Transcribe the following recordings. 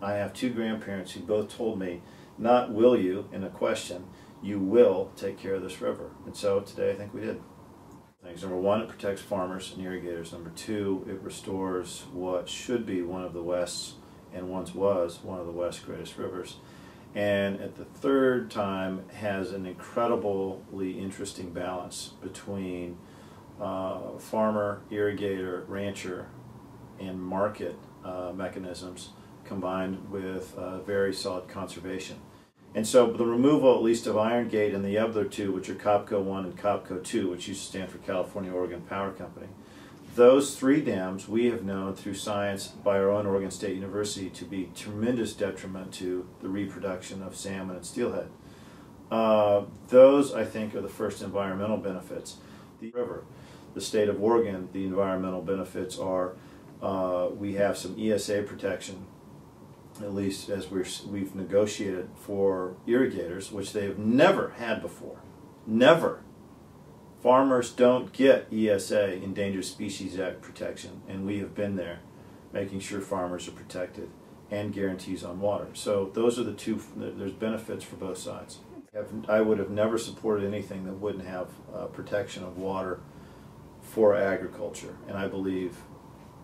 I have two grandparents who both told me, not will you in a question, you will take care of this river. And so today I think we did. Things. Number one, it protects farmers and irrigators. Number two, it restores what should be one of the West's, and once was, one of the West's greatest rivers. And at the third time, has an incredibly interesting balance between farmer, irrigator, rancher, and market mechanisms combined with very solid conservation. And so the removal, at least of Iron Gate and the other two, which are COPCO 1 and COPCO 2, which used to stand for California Oregon Power Company, those three dams we have known through science by our own Oregon State University to be tremendous detriment to the reproduction of salmon and steelhead. Those, I think, are the first environmental benefits. The river, the state of Oregon, the environmental benefits are we have some ESA protection, at least as we've negotiated for irrigators, which they have never had before. Never. Farmers don't get ESA, Endangered Species Act protection, and we have been there making sure farmers are protected and guarantees on water. So those are the two, there's benefits for both sides. I would have never supported anything that wouldn't have protection of water for agriculture, and I believe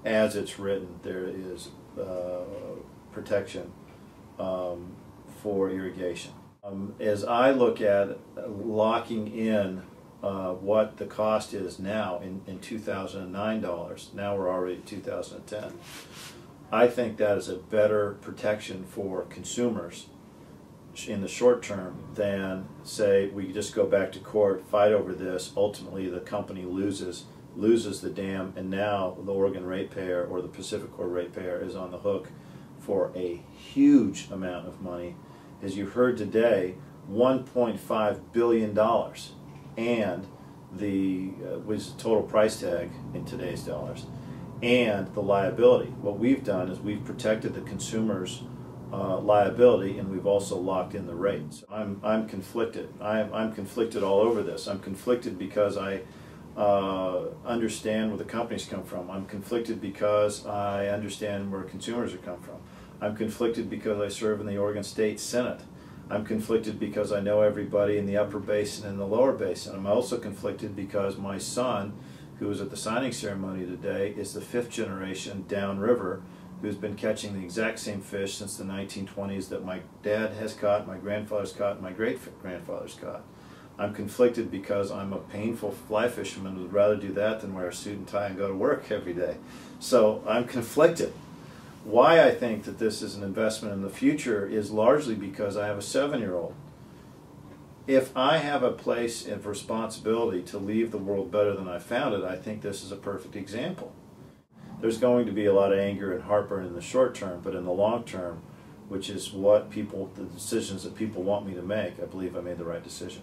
as it's written there is protection for irrigation. As I look at locking in what the cost is now in 2009 dollars, now we're already at 2010, I think that is a better protection for consumers in the short term than, say, we just go back to court, fight over this, ultimately the company loses the dam, and now the Oregon ratepayer or the PacifiCorp ratepayer is on the hook for a huge amount of money. As you heard today, $1.5 billion, and was the total price tag in today's dollars, and the liability. What we've done is we've protected the consumer's liability, and we've also locked in the rates. I'm conflicted. I'm conflicted all over this. I'm conflicted because I understand where the companies come from. I'm conflicted because I understand where consumers are come from. I'm conflicted because I serve in the Oregon State Senate. I'm conflicted because I know everybody in the upper basin and the lower basin. I'm also conflicted because my son, who was at the signing ceremony today, is the 5th generation downriver who's been catching the exact same fish since the 1920s that my dad has caught, my grandfather's caught, and my great-grandfather's caught. I'm conflicted because I'm a painful fly fisherman who would rather do that than wear a suit and tie and go to work every day. So I'm conflicted. Why I think that this is an investment in the future is largely because I have a 7-year-old. If I have a place of responsibility to leave the world better than I found it, I think this is a perfect example. There's going to be a lot of anger and heartburn in the short term, but in the long term, which is what the decisions that people want me to make, I believe I made the right decision.